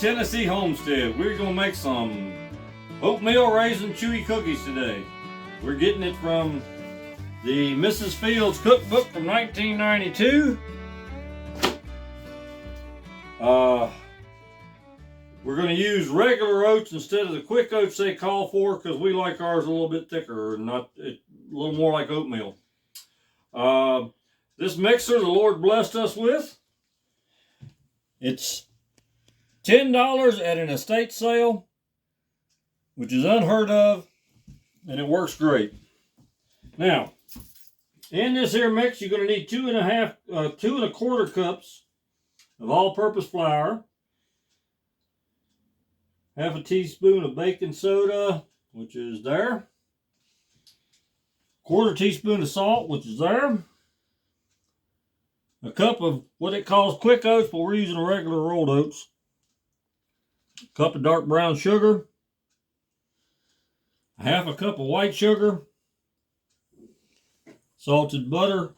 Tennessee Homestead. We're going to make some oatmeal raisin chewy cookies today. We're getting it from the Mrs. Fields cookbook from 1992. We're going to use regular oats instead of the quick oats they call for, because we like ours a little bit thicker, a little more like oatmeal. This mixer the Lord blessed us with, it's $10 at an estate sale, which is unheard of, and it works great. Now, in this here mix, you're going to need 2 1/4 cups of all-purpose flour, half a teaspoon of baking soda, which is there, 1/4 teaspoon of salt, which is there, a cup of what it calls quick oats, but we're using regular rolled oats, a cup of dark brown sugar, half a cup of white sugar, salted butter,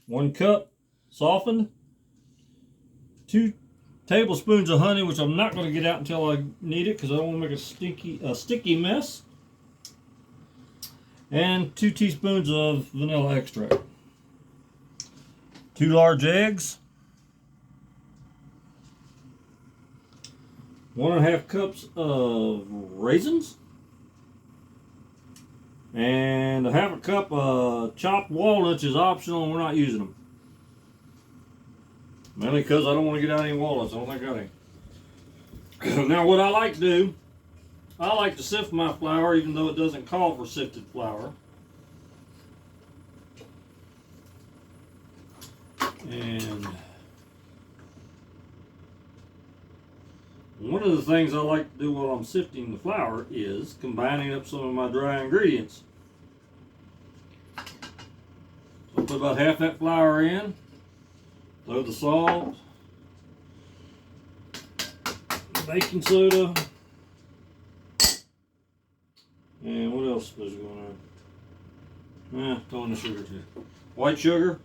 1 cup, softened, 2 tablespoons of honey, which I'm not going to get out until I need it because I don't want to make a sticky mess, and 2 teaspoons of vanilla extract, 2 large eggs, 1 1/2 cups of raisins, and a 1/2 cup of chopped walnuts is optional and we're not using them. Mainly because I don't want to get out any walnuts. I don't think I got any. Now what I like to do, I like to sift my flour even though it doesn't call for sifted flour. And one of the things I like to do while I'm sifting the flour is combining up some of my dry ingredients. So I'll put about half that flour in, throw the salt, baking soda, and what else was going on? Throw in the sugar too. White sugar.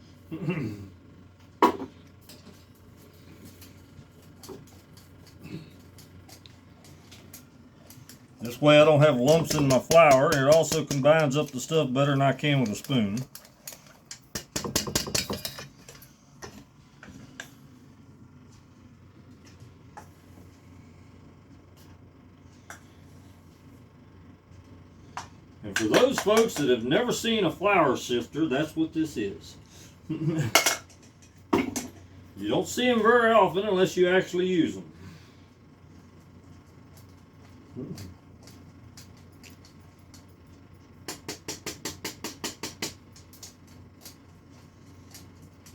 This way I don't have lumps in my flour. It also combines up the stuff better than I can with a spoon. And for those folks that have never seen a flour sifter, that's what this is. You don't see them very often unless you actually use them.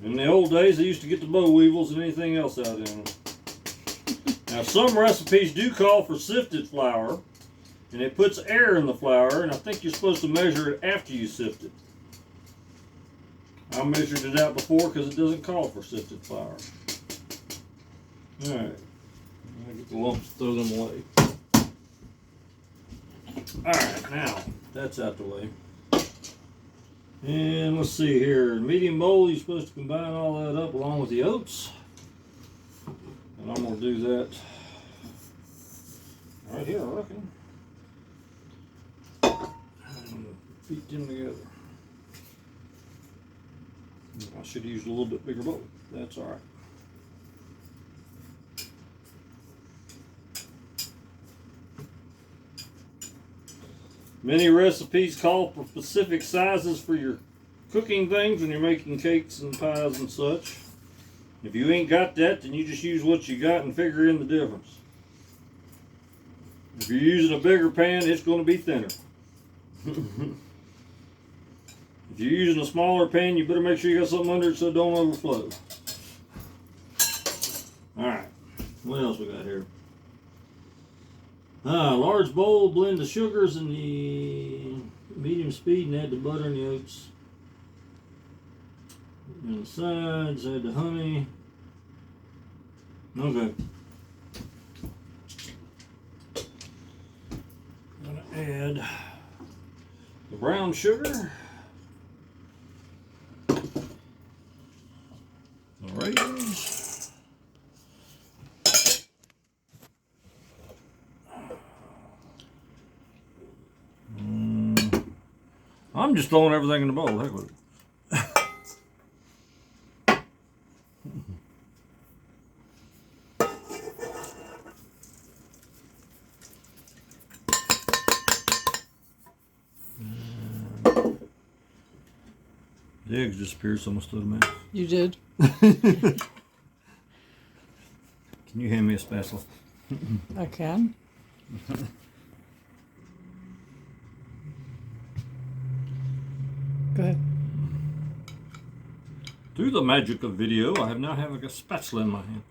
In the old days, they used to get the boll weevils and anything else out in them. Now, some recipes do call for sifted flour, and it puts air in the flour, and I think you're supposed to measure it after you sift it. I measured it out before because it doesn't call for sifted flour. Alright, I get the lumps, throw them away. Alright, now that's out the way. And let's see here, medium bowl, you're supposed to combine all that up along with the oats. And I'm going to do that right here, I reckon. And beat them together. I should have used a little bit bigger bowl. That's all right. Many recipes call for specific sizes for your cooking things when you're making cakes and pies and such. If you ain't got that, then you just use what you got and figure in the difference. If you're using a bigger pan, it's going to be thinner. If you're using a smaller pan, you better make sure you got something under it so it don't overflow. Alright, what else we got here? Large bowl, blend the sugars and the medium speed and add the butter and the oats. On the sides, add the honey. Okay. I'm gonna add the brown sugar, the raisins, I'm just throwing everything in the bowl. Heck with it. The eggs disappeared, so I stood them in. You did? Can you hand me a spatula? I can. Go ahead. Through the magic of video, I have now have a spatula in my hand.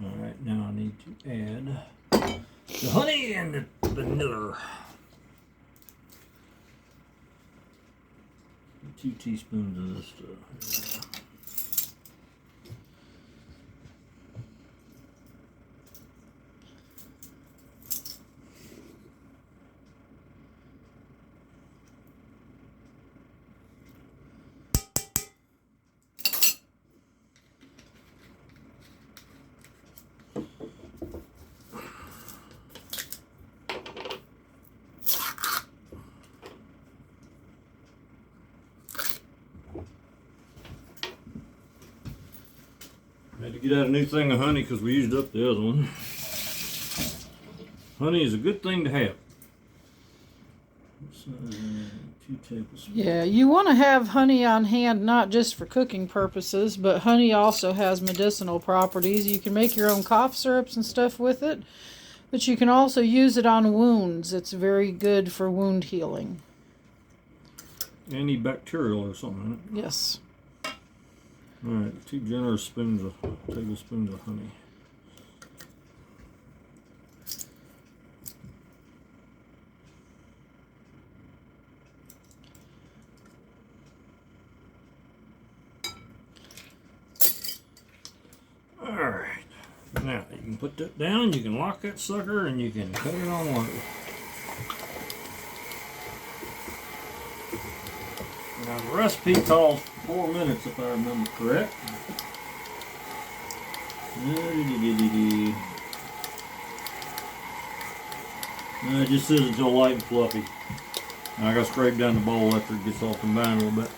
All right, now I need to add the honey and the vanilla. 2 teaspoons of this stuff. Had to get out a new thing of honey because we used up the other one. Honey is a good thing to have. 2 tablespoons. Yeah, you want to have honey on hand not just for cooking purposes, but honey also has medicinal properties. You can make your own cough syrups and stuff with it, but you can also use it on wounds. It's very good for wound healing. Antibacterial or something, isn't it? Yes. All right, 2 generous tablespoons of honey. All right, now you can put that down, you can lock that sucker, and you can cut it on low. Now the recipe calls for 4 minutes if I remember correct. No, it just says it's all light and fluffy. And I got to scrape down the bowl after it gets all combined a little bit.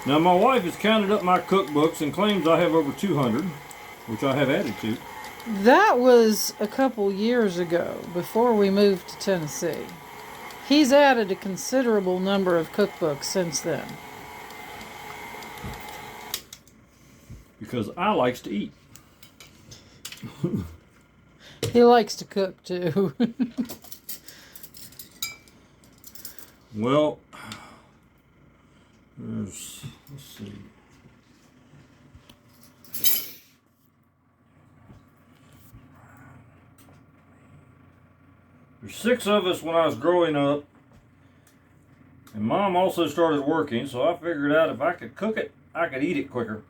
Now my wife has counted up my cookbooks and claims I have over 200, which I have added to. That was a couple years ago, before we moved to Tennessee. He's added a considerable number of cookbooks since then. Because I likes to eat. He likes to cook too. Well, let's see. There's 6 of us when I was growing up, and Mom also started working, so I figured out if I could cook it, I could eat it quicker.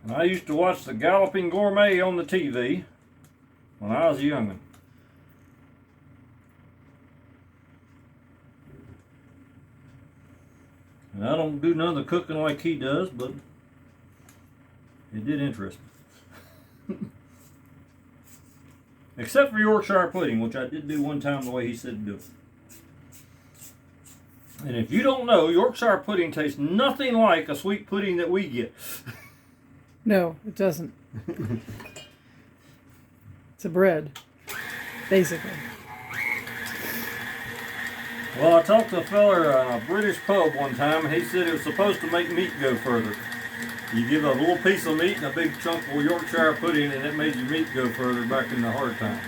And I used to watch the Galloping Gourmet on the TV when I was a young'un. And I don't do none of the cooking like he does, but it did interest me. Except for Yorkshire pudding, which I did do one time the way he said to do it. And if you don't know, Yorkshire pudding tastes nothing like a sweet pudding that we get. No, it doesn't. It's a bread, basically. Well, I talked to a fella at a British pub one time, and he said it was supposed to make meat go further. You give a little piece of meat and a big chunk of Yorkshire pudding, and it made your meat go further back in the hard times.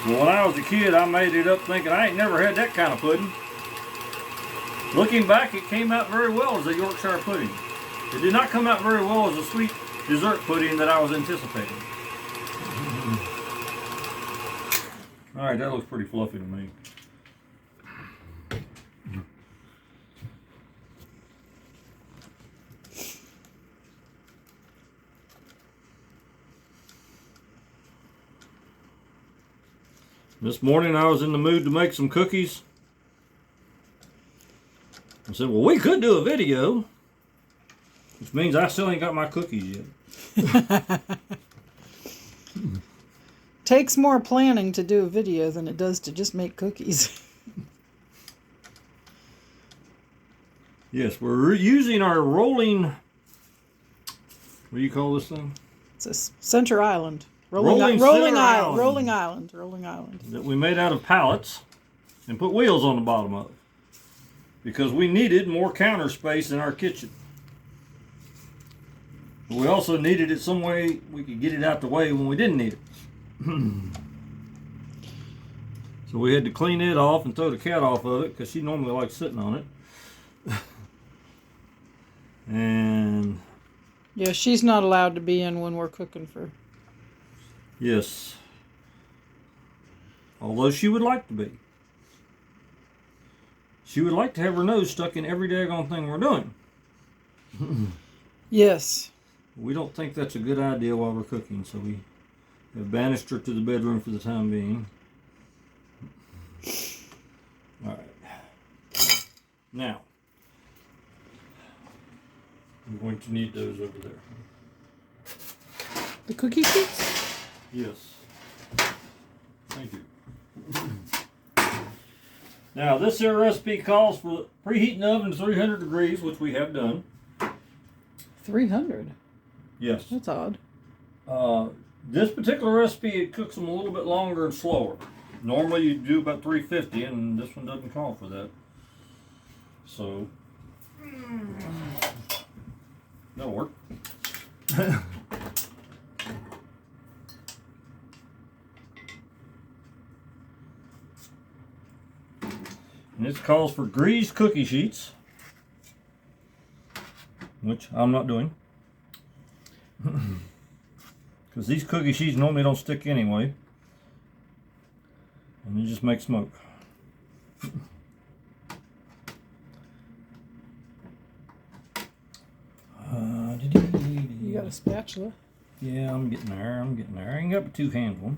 Well, when I was a kid, I made it up thinking I ain't never had that kind of pudding. Looking back, it came out very well as a Yorkshire pudding. It did not come out very well as a sweet dessert pudding that I was anticipating. All right, that looks pretty fluffy to me. This morning I was in the mood to make some cookies. I said, well, we could do a video. Which means I still ain't got my cookies yet. Takes more planning to do a video than it does to just make cookies. Yes, we're using our rolling, what do you call this thing? It's a center island. Rolling island. That we made out of pallets and put wheels on the bottom of. Because we needed more counter space in our kitchen. But we also needed it some way we could get it out the way when we didn't need it. So we had to clean it off and throw the cat off of it because she normally likes sitting on it. And yeah, she's not allowed to be in when we're cooking for. Yes. Although she would like to be. She would like to have her nose stuck in every daggone thing we're doing. Yes. We don't think that's a good idea while we're cooking, so we have banished her to the bedroom for the time being. All right. Now, we're going to need those over there. The cookie sheets? Yes. Thank you. Now, this here recipe calls for preheating the oven to 300 degrees, which we have done. 300? Yes. That's odd. This particular recipe, it cooks them a little bit longer and slower. Normally you do about 350, and this one doesn't call for that. So, that'll work. And this calls for greased cookie sheets, which I'm not doing. Because these cookie sheets normally don't stick anyway. And you just make smoke. You got a spatula? Yeah, I'm getting there. I ain't got but two hands one.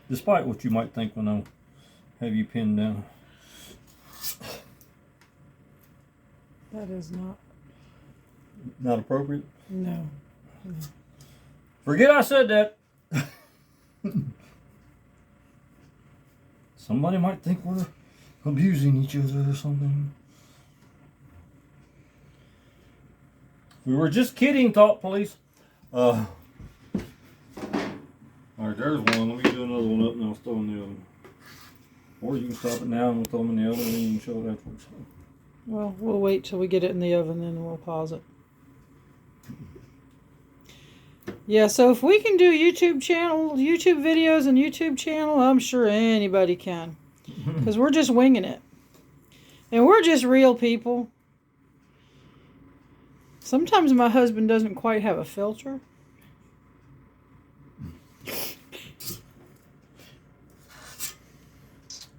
Despite what you might think when I have you pinned down. That is not. Not appropriate? No. Forget I said that. Somebody might think we're abusing each other or something. We were just kidding, thought police. Alright, there's one. Let me do another one up and I'll throw in the oven. Or you can stop it now and we'll throw them in the oven and then you can show it afterwards. Well, we'll wait till we get it in the oven, then we'll pause it. Yeah, so if we can do YouTube videos and YouTube channel, I'm sure anybody can. Because we're just winging it. And we're just real people. Sometimes my husband doesn't quite have a filter.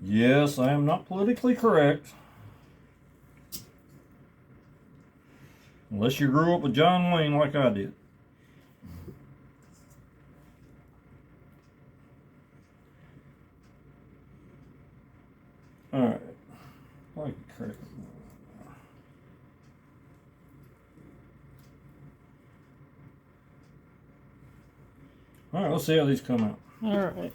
Yes, I am not politically correct. Unless you grew up with John Wayne like I did. Alright. Like correct. Alright, let's see how these come out. Alright.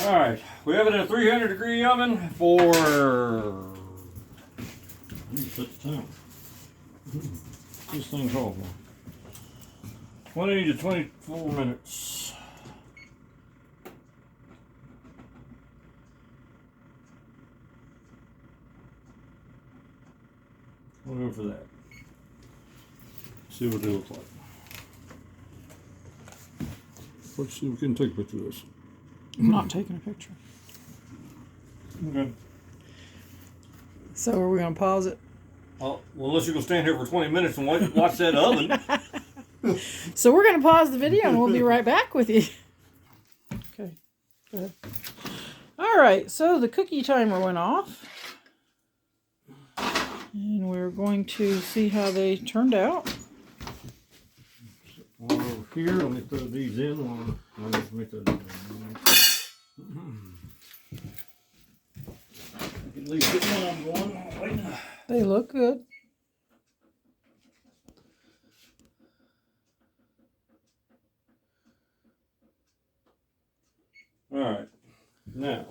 Alright, we have it in a 300 degree oven for such time. This thing called for 20 to 24 minutes. We'll go for that. See what they look like. Let's see if we can take a picture of this. I'm not taking a picture. Okay. So are we going to pause it? Well, unless you're going to stand here for 20 minutes and watch that oven. So we're going to pause the video and we'll be right back with you. Okay. Good. All right. So the cookie timer went off. And we're going to see how they turned out. One over here. Let me throw these in. Let me throw these in. At least get one of them going. Wait now. They look good. All right. Now,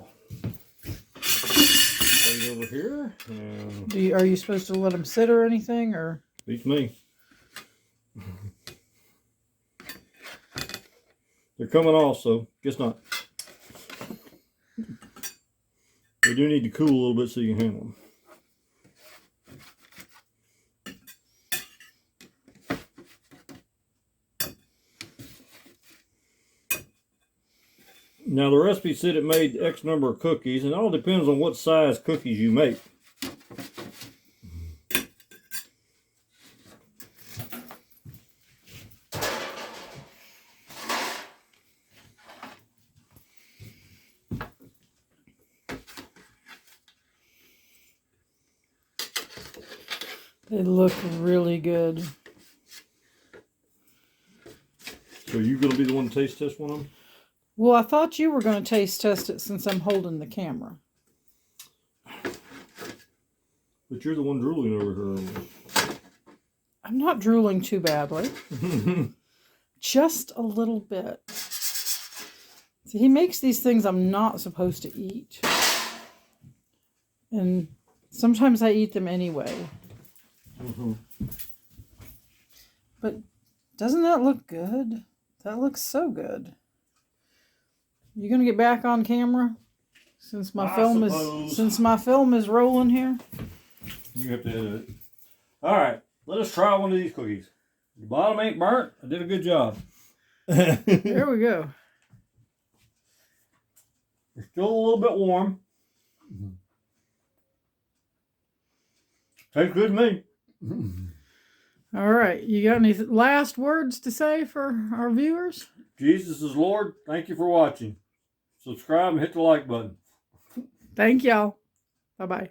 plate over here. And Are you supposed to let them sit or anything, or? beats me. They're coming off, so guess not. They do need to cool a little bit so you can handle them. Now the recipe said it made X number of cookies, and it all depends on what size cookies you make. They look really good. So you gonna be the one to taste test one of them? Well, I thought you were going to taste test it since I'm holding the camera. But you're the one drooling over here. I'm not drooling too badly. Just a little bit. See, he makes these things I'm not supposed to eat. And sometimes I eat them anyway. Mm-hmm. But doesn't that look good? That looks so good. You gonna get back on camera since my film is rolling here? You have to edit it. All right, let us try one of these cookies. The bottom ain't burnt. I did a good job. There we go. It's still a little bit warm. Tastes good to me. All right, you got any last words to say for our viewers? Jesus is Lord. Thank you for watching. Subscribe and hit the like button. Thank y'all. Bye-bye.